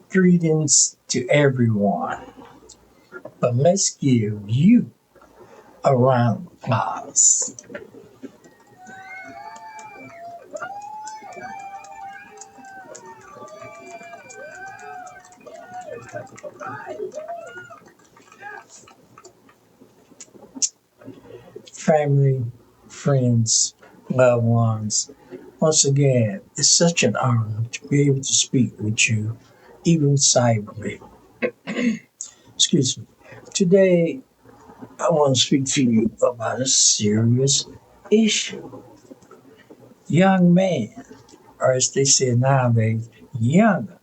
Greetings to everyone, but let's give you a round of applause. Family, friends, loved ones, once again, it's such an honor to be able to speak with you, even silently. Excuse me. Today, I want to speak to you about a serious issue. Young man, or as they say nowadays, younger.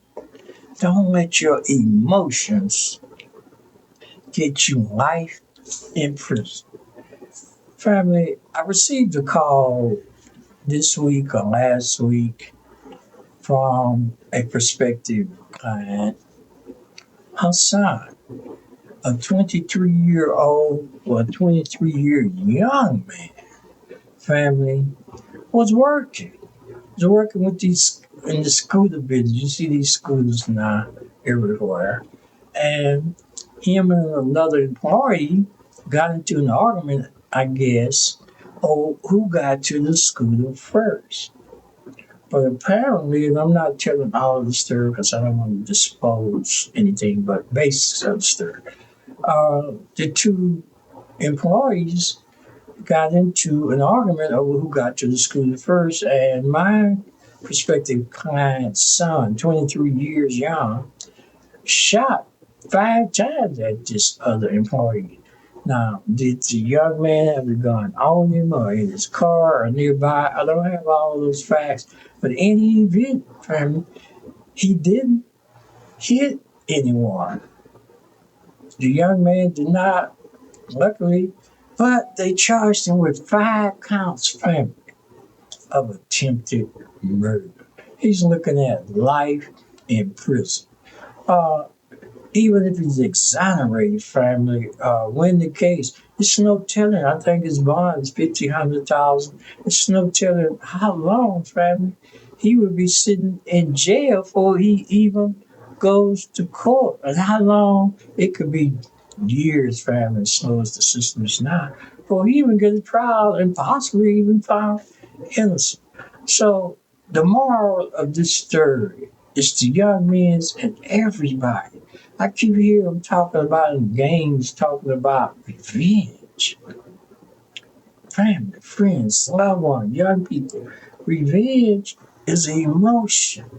Don't let your emotions get you life in prison. Family, I received a call this week or last week from a prospective client, Hassan, a 23-year-old or a 23-year young man. Family was working. Was working with these in the scooter business. You see these scooters now everywhere. And him and another employee got into an argument, I guess, over who got to the scooter first. But apparently, and I'm not telling all of the story because I don't want to dispose anything, but basics of the story. The two employees got into an argument over who got to the scooter first, and my prospective client's son, 23 years young, shot 5 times at this other employee. Now, did the young man have the gun on him or in his car or nearby? I don't have all those facts. But in any event, family, he didn't hit anyone. The young man did not, luckily, but they charged him with 5 counts, family, of attempted murder. He's looking at life in prison. Uh, Even if he's exonerated, family, win the case, it's no telling. I think his bond is 1,500,000. It's no telling how long, family, he would be sitting in jail before he even goes to court, and how long it could be years, family, as slow as the system is now, before he even get a trial and possibly even found innocent. So the moral of this story is to young men and everybody. I keep hearing them talking about in games, talking about revenge. Family, friends, loved ones, young people. Revenge is an emotion.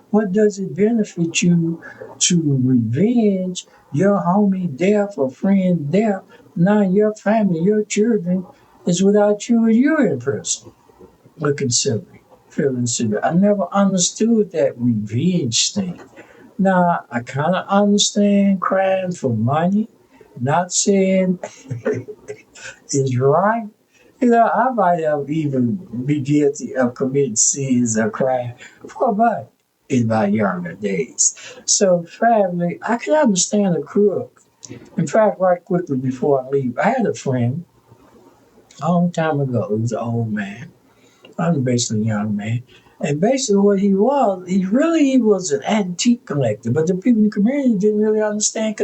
What does it benefit you to revenge your homie death or friend death? Now your family, your children is without you and you're in prison. Looking silly, feeling silly. I never understood that revenge thing. Now, I kind of understand crying for money. Not saying it's right. I might have even be guilty of committing sins or crime for money in my younger days. So, family, I can understand a crook. In fact, right quickly before I leave, I had a friend a long time ago. He was an old man. I'm basically a young man. And basically what he was an antique collector, but the people in the community didn't really understand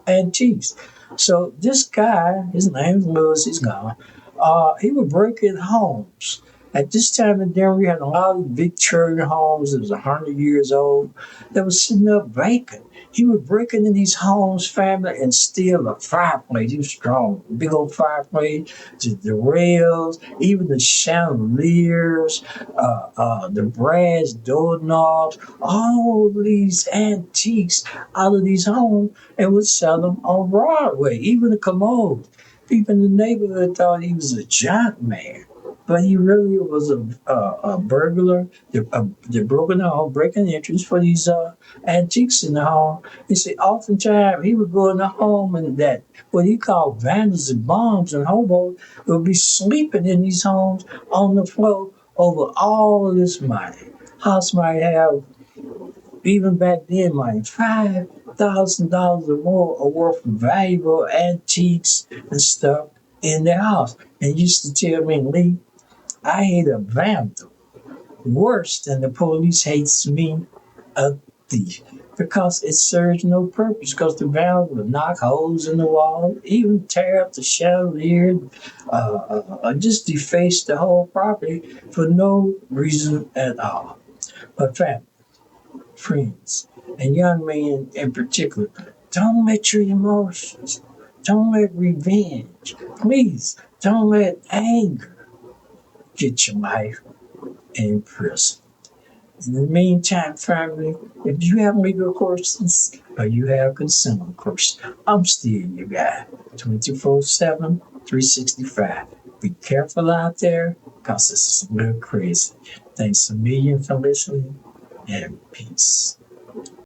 antiques. So this guy, his name's Lewis, he's gone. He would break in homes. At this time in Denver, we had a lot of Victorian homes that was 100 years old that was sitting up vacant. He would break into these homes, family, and steal a fireplace. He was strong, big old fireplace, the rails, even the chandeliers, the brass doorknobs, all these antiques out of these homes, and would sell them on Broadway. Even the commode. People in the neighborhood thought he was a junk man, but he really was a burglar. They broke in the home, breaking the entrance for these antiques in the home. He said oftentimes he would go in the home and that what he called vandals and bombs and hobos would be sleeping in these homes on the floor over all of this money. House might have even back then money, $5,000 or more are worth of valuable antiques and stuff in their house. And used to tell me, Lee, I hate a vandal worse than the police hates me, a thief because it serves no purpose. Because the ground will knock holes in the wall, even tear up the chandelier, just deface the whole property for no reason at all. But family, friends, and young men in particular, don't let your emotions, don't let revenge, please, don't let anger get your life in prison. In the meantime, family, if you have legal questions or you have consumer questions, I'm still your guy, 24/7, 365. Be careful out there because it's a little crazy. Thanks a million for listening and peace.